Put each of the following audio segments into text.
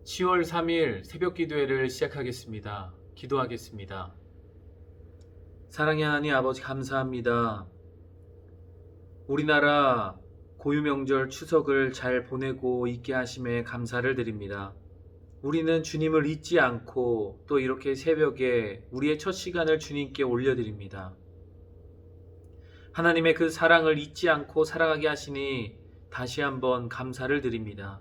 10월 3일 새벽 기도회를 시작하겠습니다. 기도하겠습니다. 사랑의 하나님 아버지 감사합니다. 우리나라 고유명절 추석을 잘 보내고 있게 하심에 감사를 드립니다. 우리는 주님을 잊지 않고 또 이렇게 새벽에 우리의 첫 시간을 주님께 올려드립니다. 하나님의 그 사랑을 잊지 않고 살아가게 하시니 다시 한번 감사를 드립니다.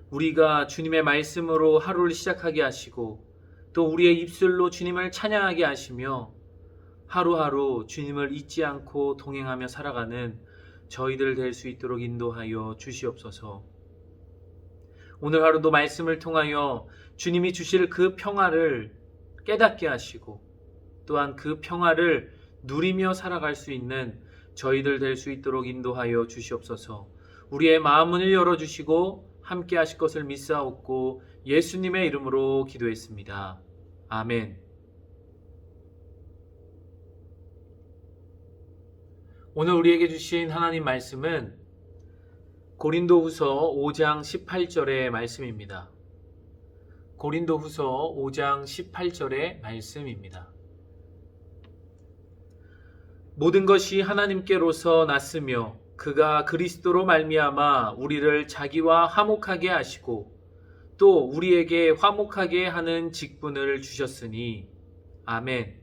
우리가 주님의 말씀으로 하루를 시작하게 하시고 또 우리의 입술로 주님을 찬양하게 하시며 하루하루 주님을 잊지 않고 동행하며 살아가는 저희들 될 수 있도록 인도하여 주시옵소서. 오늘 하루도 말씀을 통하여 주님이 주실 그 평화를 깨닫게 하시고 또한 그 평화를 누리며 살아갈 수 있는 저희들 될 수 있도록 인도하여 주시옵소서. 우리의 마음문을 열어주시고 함께 하실 것을 믿사옵고 예수님의 이름으로 기도했습니다. 아멘. 오늘 우리에게 주신 하나님 말씀은 고린도후서 5장 18절의 말씀입니다. 고린도후서 5장 18절의 말씀입니다. 모든 것이 하나님께로서 났으며 그가 그리스도로 말미암아 우리를 자기와 화목하게 하시고 또 우리에게 화목하게 하는 직분을 주셨으니 아멘.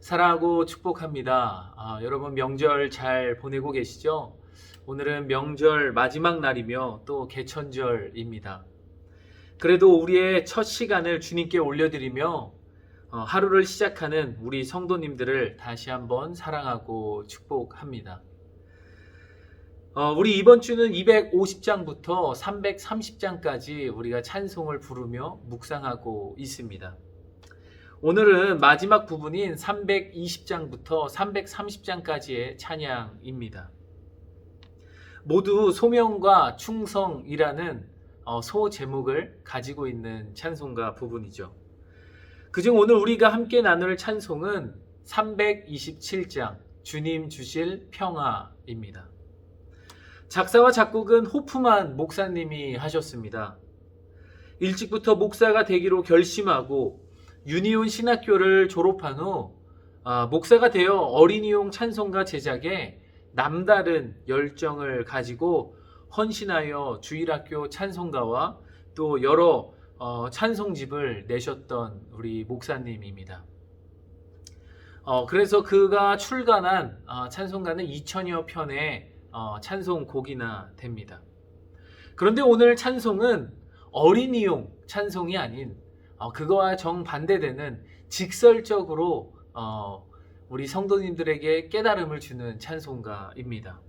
사랑하고 축복합니다. 여러분 명절 잘 보내고 계시죠? 오늘은 명절 마지막 날이며 또 개천절입니다. 그래도 우리의 첫 시간을 주님께 올려드리며 하루를 시작하는 우리 성도님들을 다시 한번 사랑하고 축복합니다. 우리 이번 주는 250장부터 330장까지 우리가 찬송을 부르며 묵상하고 있습니다. 오늘은 마지막 부분인 320장부터 330장까지의 찬양입니다. 모두 소명과 충성이라는 소 제목을 가지고 있는 찬송가 부분이죠. 그중 오늘 우리가 함께 나눌 찬송은 327장 주님 주실 평화입니다. 작사와 작곡은 호프만 목사님이 하셨습니다. 일찍부터 목사가 되기로 결심하고 유니온 신학교를 졸업한 후 목사가 되어 어린이용 찬송가 제작에 남다른 열정을 가지고 헌신하여 주일학교 찬송가와 또 여러 찬송집을 내셨던 우리 목사님입니다. 그래서 그가 출간한 찬송가는 2000여 편의 찬송곡이나 됩니다. 그런데 오늘 찬송은 어린이용 찬송이 아닌 그거와 정반대되는 직설적으로 우리 성도님들에게 깨달음을 주는 찬송가입니다.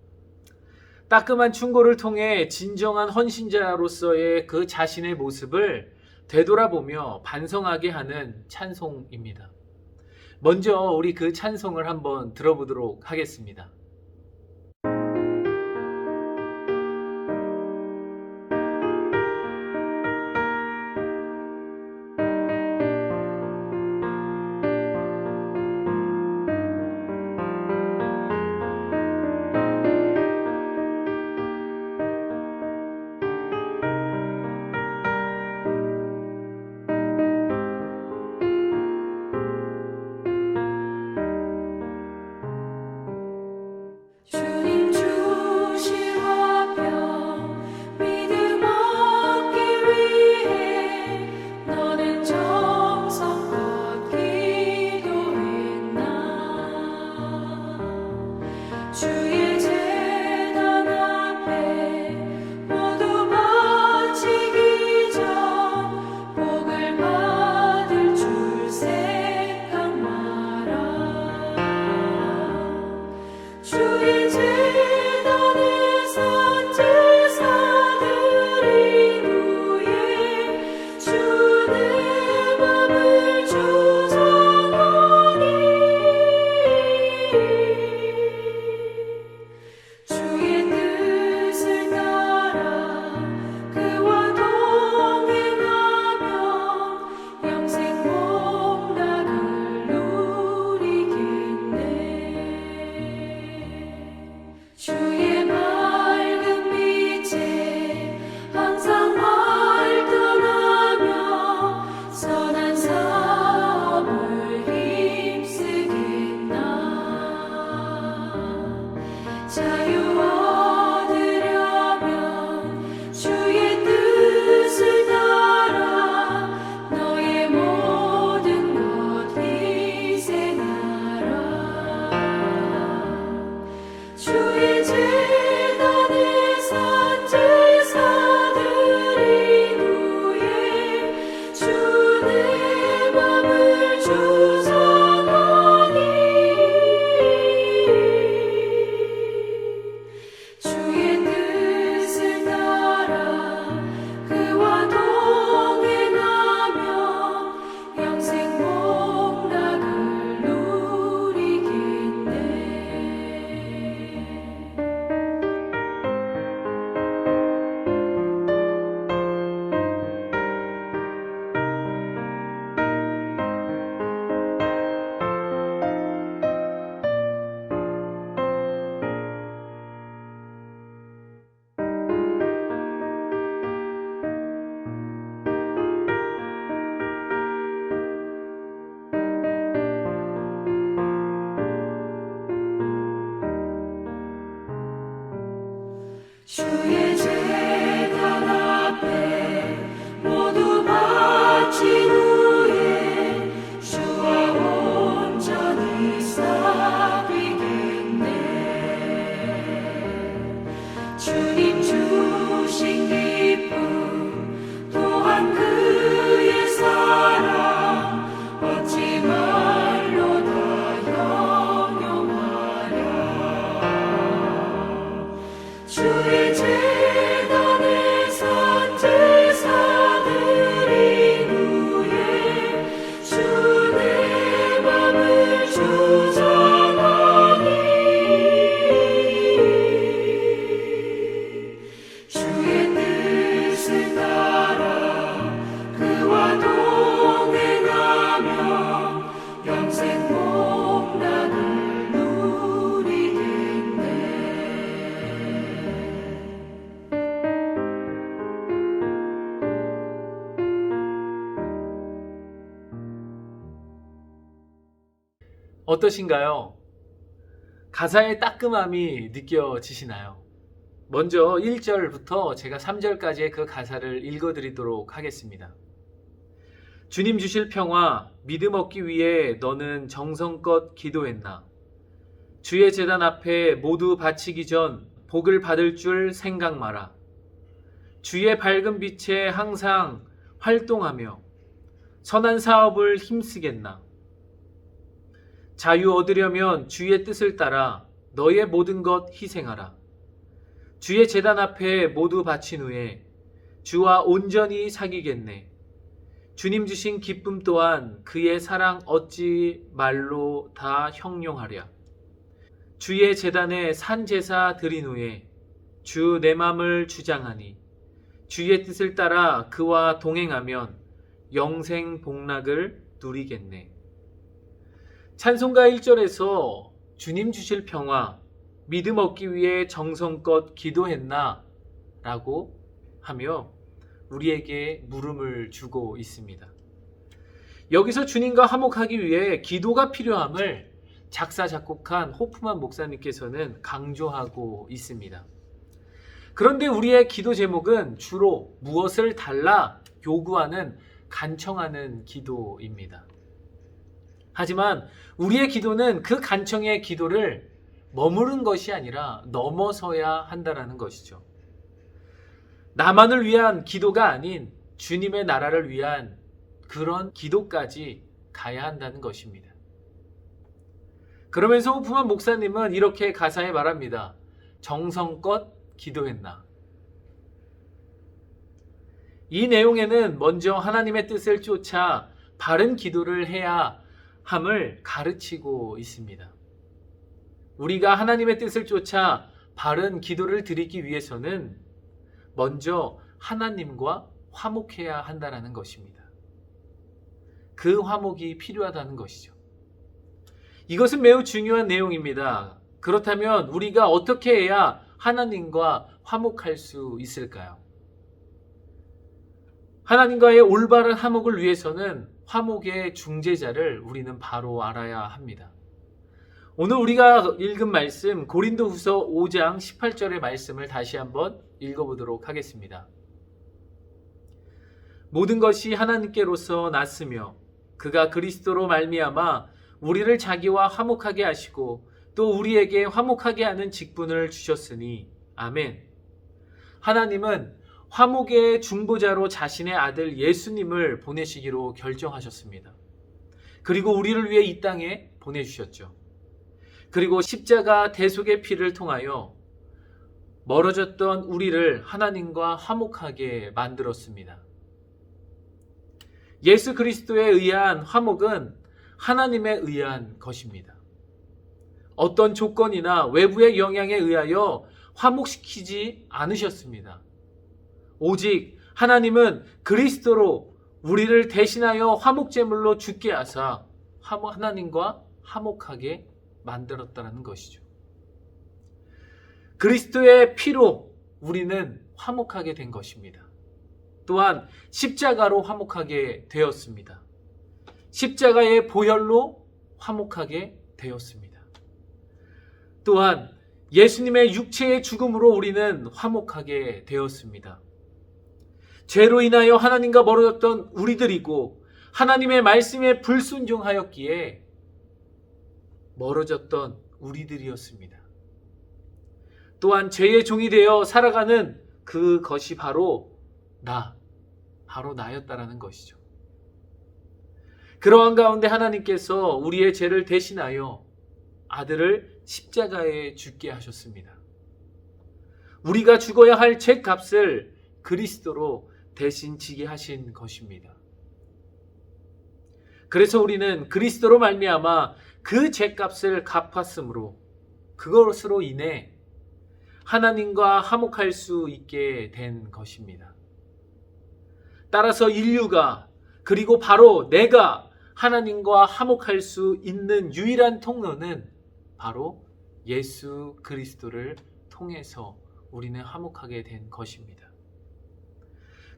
따끔한 충고를 통해 진정한 헌신자로서의 그 자신의 모습을 되돌아보며 반성하게 하는 찬송입니다. 먼저 우리 그 찬송을 한번 들어보도록 하겠습니다. 주의 제단 앞에 모두 바친 후에 주와 온전히 사귀겠네. 주님 주신 기쁨 또한 그의 사랑 어찌 말로 다 형용하랴. 주의 제단에 산제사 드린 후에 주 내 맘을 주장하니 주의 뜻을 따라 그와 동행하며 영생 복락을 누리겠네. 어떠신가요? 가사의 따끔함이 느껴지시나요? 먼저 1절부터 제가 3절까지의 그 가사를 읽어드리도록 하겠습니다. 주님 주실 평화, 믿음 얻기 위해 너는 정성껏 기도했나? 주의 제단 앞에 모두 바치기 전 복을 받을 줄 생각 마라. 주의 밝은 빛에 항상 활동하며 선한 사업을 힘쓰겠나? 자유 얻으려면 주의 뜻을 따라 너의 모든 것 희생하라. 주의 제단 앞에 모두 바친 후에 주와 온전히 사귀겠네. 주님 주신 기쁨 또한 그의 사랑 어찌 말로 다 형용하랴. 주의 제단에 산제사 드린 후에 주 내 맘을 주장하니 주의 뜻을 따라 그와 동행하면 영생 복락을 누리겠네. 찬송가 1절에서 주님 주실 평화, 믿음 얻기 위해 정성껏 기도했나? 라고 하며 우리에게 물음을 주고 있습니다. 여기서 주님과 화목하기 위해 기도가 필요함을 작사 작곡한 호프만 목사님께서는 강조하고 있습니다. 그런데 우리의 기도 제목은 주로 무엇을 달라 요구하는 간청하는 기도입니다. 하지만 우리의 기도는 그 간청의 기도를 머무른 것이 아니라 넘어서야 한다는 것이죠. 나만을 위한 기도가 아닌 주님의 나라를 위한 그런 기도까지 가야 한다는 것입니다. 그러면서 호프만 목사님은 이렇게 가사에 말합니다. 정성껏 기도했나? 이 내용에는 먼저 하나님의 뜻을 쫓아 바른 기도를 해야 함을 가르치고 있습니다. 우리가 하나님의 뜻을 쫓아 바른 기도를 드리기 위해서는 먼저 하나님과 화목해야 한다는 것입니다. 그 화목이 필요하다는 것이죠. 이것은 매우 중요한 내용입니다. 그렇다면 우리가 어떻게 해야 하나님과 화목할 수 있을까요? 하나님과의 올바른 화목을 위해서는 화목의 중재자를 우리는 바로 알아야 합니다. 오늘 우리가 읽은 말씀 고린도후서 5장 18절의 말씀을 다시 한번 읽어보도록 하겠습니다. 모든 것이 하나님께로서 났으며 그가 그리스도로 말미암아 우리를 자기와 화목하게 하시고 또 우리에게 화목하게 하는 직분을 주셨으니 아멘. 하나님은 화목의 중보자로 자신의 아들 예수님을 보내시기로 결정하셨습니다. 그리고 우리를 위해 이 땅에 보내주셨죠. 그리고 십자가 대속의 피를 통하여 멀어졌던 우리를 하나님과 화목하게 만들었습니다. 예수 그리스도에 의한 화목은 하나님에 의한 것입니다. 어떤 조건이나 외부의 영향에 의하여 화목시키지 않으셨습니다. 오직 하나님은 그리스도로 우리를 대신하여 화목제물로 죽게 하사 하나님과 화목하게 만들었다는 것이죠. 그리스도의 피로 우리는 화목하게 된 것입니다. 또한 십자가로 화목하게 되었습니다. 십자가의 보혈로 화목하게 되었습니다. 또한 예수님의 육체의 죽음으로 우리는 화목하게 되었습니다. 죄로 인하여 하나님과 멀어졌던 우리들이고 하나님의 말씀에 불순종하였기에 멀어졌던 우리들이었습니다. 또한 죄의 종이 되어 살아가는 그것이 바로 나였다라는 것이죠. 그러한 가운데 하나님께서 우리의 죄를 대신하여 아들을 십자가에 죽게 하셨습니다. 우리가 죽어야 할 죄값을 그리스도로 대신 지게 하신 것입니다. 그래서 우리는 그리스도로 말미암아 그 죄값을 갚았으므로 그것으로 인해 하나님과 화목할 수 있게 된 것입니다. 따라서 인류가 그리고 바로 내가 하나님과 화목할 수 있는 유일한 통로는 바로 예수 그리스도를 통해서 우리는 화목하게 된 것입니다.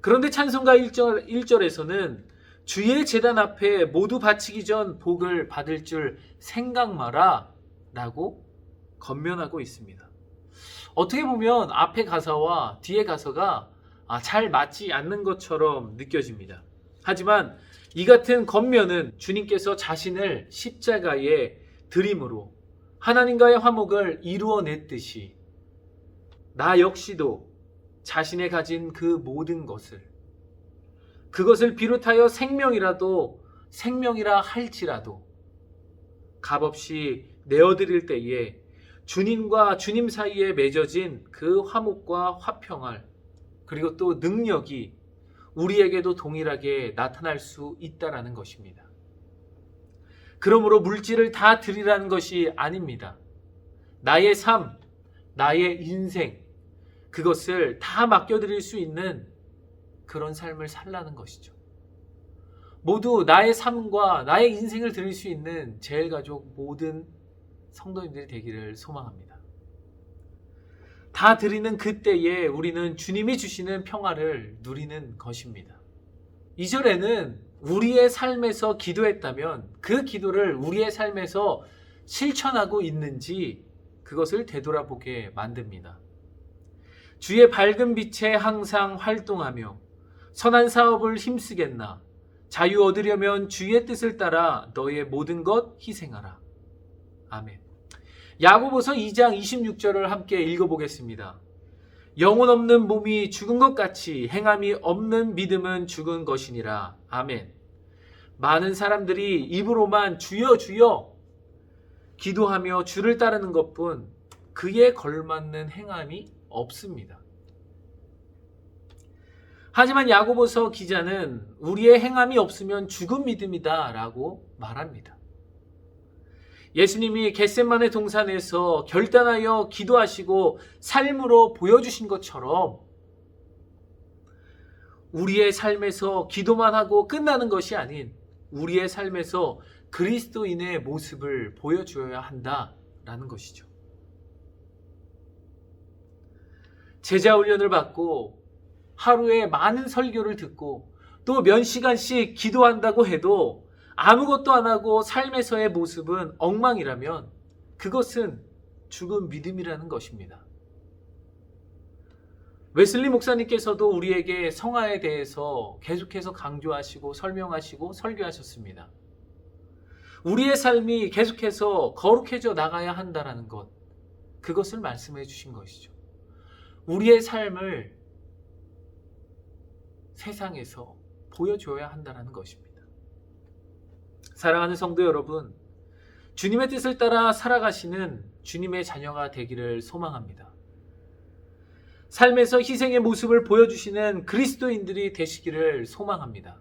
그런데 찬송가 1절에서는 주의 제단 앞에 모두 바치기 전 복을 받을 줄 생각 마라 라고 권면하고 있습니다. 어떻게 보면 앞에 가사와 뒤에 가사가 잘 맞지 않는 것처럼 느껴집니다. 하지만 이 같은 권면은 주님께서 자신을 십자가에 드림으로 하나님과의 화목을 이루어냈듯이 나 역시도 자신의 가진 그 모든 그것을 비롯하여 생명이라 할지라도 값없이 내어드릴 때에 주님과 주님 사이에 맺어진 그 화목과 화평을 그리고 또 능력이 우리에게도 동일하게 나타날 수 있다는 것입니다. 그러므로 물질을 다 드리라는 것이 아닙니다. 나의 삶, 나의 인생, 그것을 다 맡겨드릴 수 있는 그런 삶을 살라는 것이죠. 모두 나의 삶과 나의 인생을 드릴 수 있는 제일가족 모든 성도님들이 되기를 소망합니다. 다 드리는 그때에 우리는 주님이 주시는 평화를 누리는 것입니다. 2절에는 우리의 삶에서 기도했다면 그 기도를 우리의 삶에서 실천하고 있는지 그것을 되돌아보게 만듭니다. 주의 밝은 빛에 항상 활동하며 선한 사업을 힘쓰겠나. 자유 얻으려면 주의 뜻을 따라 너의 모든 것 희생하라. 아멘. 야고보서 2장 26절을 함께 읽어보겠습니다. 영혼 없는 몸이 죽은 것 같이 행함이 없는 믿음은 죽은 것이니라. 아멘. 많은 사람들이 입으로만 주여 주여 기도하며 주를 따르는 것뿐 그에 걸맞는 행함이 없습니다. 하지만 야고보서 기자는 우리의 행함이 없으면 죽은 믿음이다 라고 말합니다. 예수님이 겟세마네 동산에서 결단하여 기도하시고 삶으로 보여주신 것처럼 우리의 삶에서 기도만 하고 끝나는 것이 아닌 우리의 삶에서 그리스도인의 모습을 보여주어야 한다라는 것이죠. 제자 훈련을 받고 하루에 많은 설교를 듣고 또 몇 시간씩 기도한다고 해도 아무것도 안 하고 삶에서의 모습은 엉망이라면 그것은 죽은 믿음이라는 것입니다. 웨슬리 목사님께서도 우리에게 성화에 대해서 계속해서 강조하시고 설명하시고 설교하셨습니다. 우리의 삶이 계속해서 거룩해져 나가야 한다는 것, 그것을 말씀해 주신 것이죠. 우리의 삶을 세상에서 보여줘야 한다는 것입니다. 사랑하는 성도 여러분, 주님의 뜻을 따라 살아가시는 주님의 자녀가 되기를 소망합니다. 삶에서 희생의 모습을 보여주시는 그리스도인들이 되시기를 소망합니다.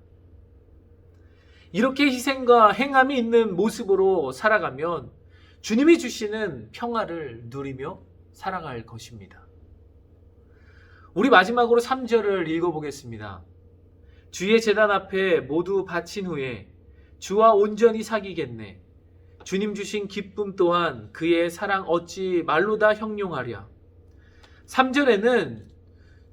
이렇게 희생과 행함이 있는 모습으로 살아가면 주님이 주시는 평화를 누리며 살아갈 것입니다. 우리 마지막으로 3절을 읽어보겠습니다. 주의 제단 앞에 모두 바친 후에 주와 온전히 사귀겠네. 주님 주신 기쁨 또한 그의 사랑 어찌 말로 다 형용하랴. 3절에는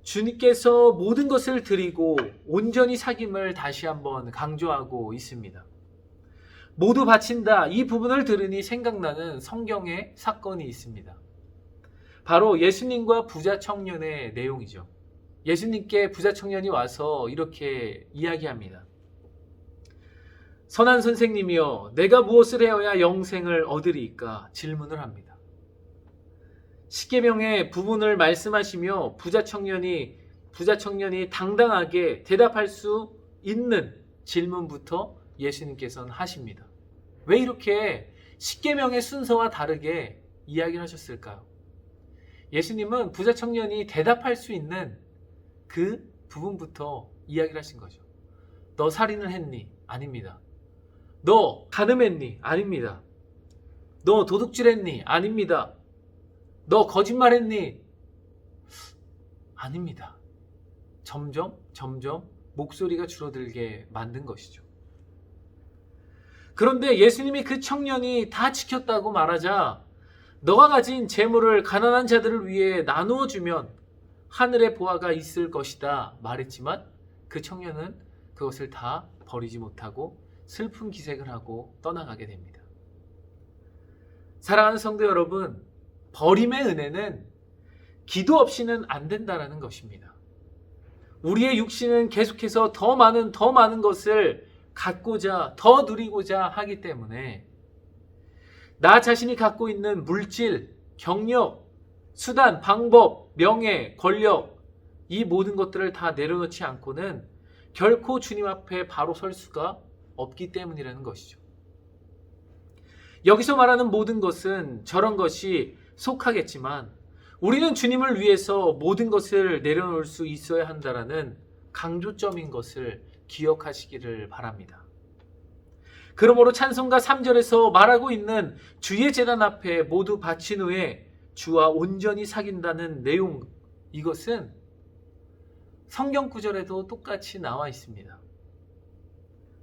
주님께서 모든 것을 드리고 온전히 사귐을 다시 한번 강조하고 있습니다. 모두 바친다, 이 부분을 들으니 생각나는 성경의 사건이 있습니다. 바로 예수님과 부자 청년의 내용이죠. 예수님께 부자 청년이 와서 이렇게 이야기합니다. 선한 선생님이여, 내가 무엇을 해야 영생을 얻으리이까? 질문을 합니다. 십계명의 부분을 말씀하시며 부자 청년이 당당하게 대답할 수 있는 질문부터 예수님께서는 하십니다. 왜 이렇게 십계명의 순서와 다르게 이야기를 하셨을까요? 예수님은 부자 청년이 대답할 수 있는 그 부분부터 이야기를 하신 거죠. 너 살인을 했니? 아닙니다. 너 간음했니? 아닙니다. 너 도둑질했니? 아닙니다. 너 거짓말했니? 아닙니다. 점점 목소리가 줄어들게 만든 것이죠. 그런데 예수님이 그 청년이 다 지켰다고 말하자 너가 가진 재물을 가난한 자들을 위해 나누어 주면 하늘의 보화가 있을 것이다 말했지만 그 청년은 그것을 다 버리지 못하고 슬픈 기색을 하고 떠나가게 됩니다. 사랑하는 성도 여러분, 버림의 은혜는 기도 없이는 안 된다는 것입니다. 우리의 육신은 계속해서 더 많은 것을 갖고자, 더 누리고자 하기 때문에 나 자신이 갖고 있는 물질, 경력, 수단, 방법, 명예, 권력, 이 모든 것들을 다 내려놓지 않고는 결코 주님 앞에 바로 설 수가 없기 때문이라는 것이죠. 여기서 말하는 모든 것은 저런 것이 속하겠지만 우리는 주님을 위해서 모든 것을 내려놓을 수 있어야 한다라는 강조점인 것을 기억하시기를 바랍니다. 그러므로 찬송가 3절에서 말하고 있는 주의 제단 앞에 모두 바친 후에 주와 온전히 사귄다는 내용, 이것은 성경 구절에도 똑같이 나와 있습니다.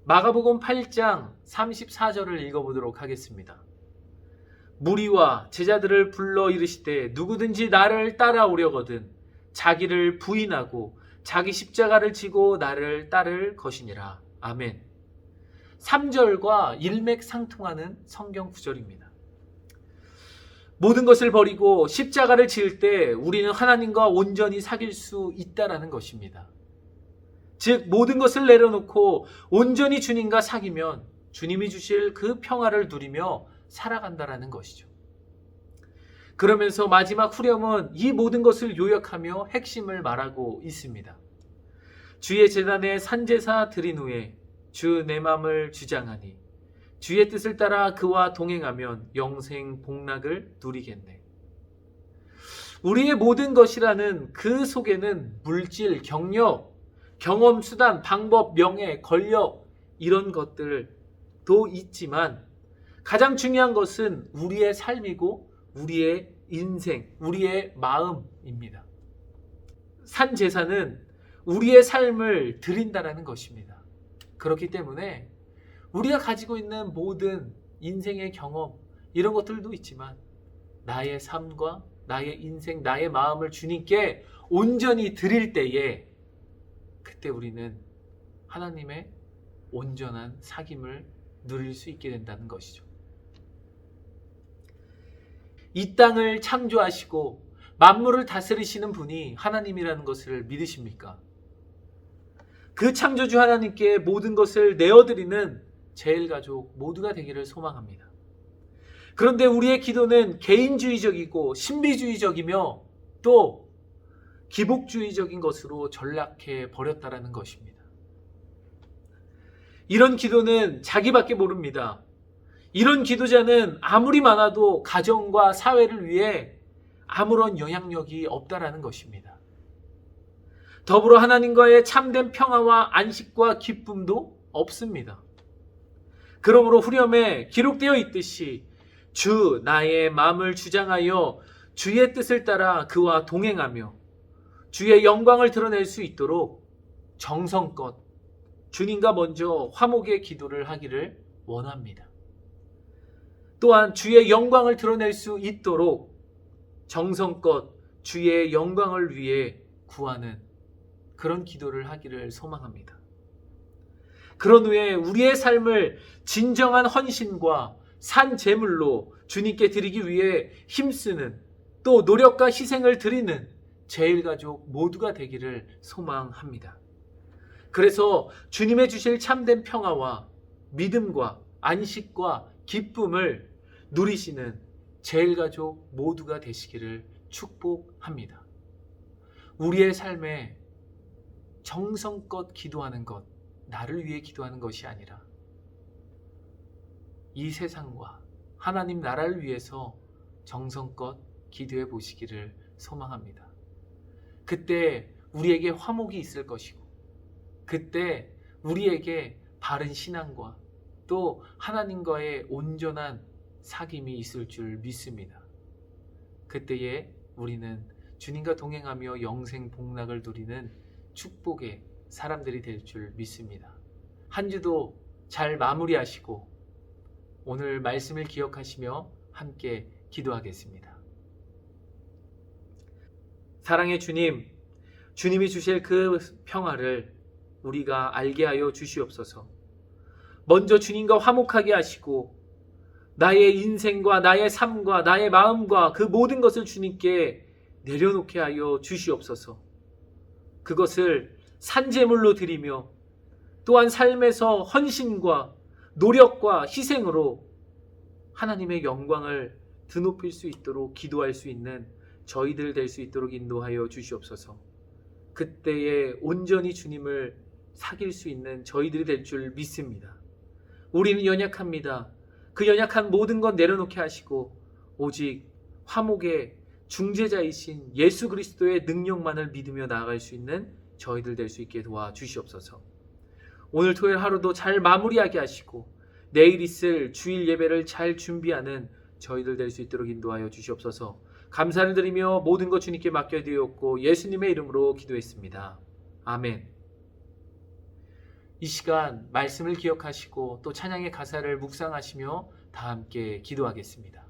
마가복음 8장 34절을 읽어보도록 하겠습니다. 무리와 제자들을 불러 이르시되 누구든지 나를 따라오려거든 자기를 부인하고 자기 십자가를 지고 나를 따를 것이니라. 아멘. 3절과 일맥상통하는 성경 구절입니다. 모든 것을 버리고 십자가를 지을 때 우리는 하나님과 온전히 사귈 수 있다라는 것입니다. 즉 모든 것을 내려놓고 온전히 주님과 사귀면 주님이 주실 그 평화를 누리며 살아간다라는 것이죠. 그러면서 마지막 후렴은 이 모든 것을 요약하며 핵심을 말하고 있습니다. 주의 제단에 산제사 드린 후에 주 내 맘을 주장하니 주의 뜻을 따라 그와 동행하면 영생 복락을 누리겠네. 우리의 모든 것이라는 그 속에는 물질, 경력, 경험, 수단, 방법, 명예, 권력 이런 것들도 있지만 가장 중요한 것은 우리의 삶이고 우리의 인생, 우리의 마음입니다. 산 제사는 우리의 삶을 드린다라는 것입니다. 그렇기 때문에 우리가 가지고 있는 모든 인생의 경험 이런 것들도 있지만 나의 삶과 나의 인생, 나의 마음을 주님께 온전히 드릴 때에 그때 우리는 하나님의 온전한 사귐을 누릴 수 있게 된다는 것이죠. 이 땅을 창조하시고 만물을 다스리시는 분이 하나님이라는 것을 믿으십니까? 그 창조주 하나님께 모든 것을 내어드리는 제일가족 모두가 되기를 소망합니다. 그런데 우리의 기도는 개인주의적이고 신비주의적이며 또 기복주의적인 것으로 전락해 버렸다라는 것입니다. 이런 기도는 자기밖에 모릅니다. 이런 기도자는 아무리 많아도 가정과 사회를 위해 아무런 영향력이 없다라는 것입니다. 더불어 하나님과의 참된 평화와 안식과 기쁨도 없습니다. 그러므로 후렴에 기록되어 있듯이 주 나의 마음을 주장하여 주의 뜻을 따라 그와 동행하며 주의 영광을 드러낼 수 있도록 정성껏 주님과 먼저 화목의 기도를 하기를 원합니다. 또한 주의 영광을 드러낼 수 있도록 정성껏 주의 영광을 위해 구하는 그런 기도를 하기를 소망합니다. 그런 후에 우리의 삶을 진정한 헌신과 산 제물로 주님께 드리기 위해 힘쓰는 또 노력과 희생을 드리는 제일가족 모두가 되기를 소망합니다. 그래서 주님의 주실 참된 평화와 믿음과 안식과 기쁨을 누리시는 제일가족 모두가 되시기를 축복합니다. 우리의 삶에 정성껏 기도하는 것, 나를 위해 기도하는 것이 아니라 이 세상과 하나님 나라를 위해서 정성껏 기도해 보시기를 소망합니다. 그때 우리에게 화목이 있을 것이고, 그때 우리에게 바른 신앙과 또 하나님과의 온전한 사귐이 있을 줄 믿습니다. 그때에 우리는 주님과 동행하며 영생 복락을 누리는 축복의 사람들이 될 줄 믿습니다. 한 주도 잘 마무리하시고 오늘 말씀을 기억하시며 함께 기도하겠습니다. 사랑의 주님, 주님이 주실 그 평화를 우리가 알게 하여 주시옵소서. 먼저 주님과 화목하게 하시고 나의 인생과 나의 삶과 나의 마음과 그 모든 것을 주님께 내려놓게 하여 주시옵소서. 그것을 산제물로 드리며 또한 삶에서 헌신과 노력과 희생으로 하나님의 영광을 드높일 수 있도록 기도할 수 있는 저희들 될 수 있도록 인도하여 주시옵소서. 그때에 온전히 주님을 사귈 수 있는 저희들이 될 줄 믿습니다. 우리는 연약합니다. 그 연약한 모든 것 내려놓게 하시고 오직 화목의 중재자이신 예수 그리스도의 능력만을 믿으며 나아갈 수 있는 저희들 될 수 있게 도와주시옵소서. 오늘 토요일 하루도 잘 마무리하게 하시고 내일 있을 주일 예배를 잘 준비하는 저희들 될 수 있도록 인도하여 주시옵소서. 감사를 드리며 모든 것 주님께 맡겨드렸고 예수님의 이름으로 기도했습니다. 아멘. 이 시간 말씀을 기억하시고 또 찬양의 가사를 묵상하시며 다 함께 기도하겠습니다.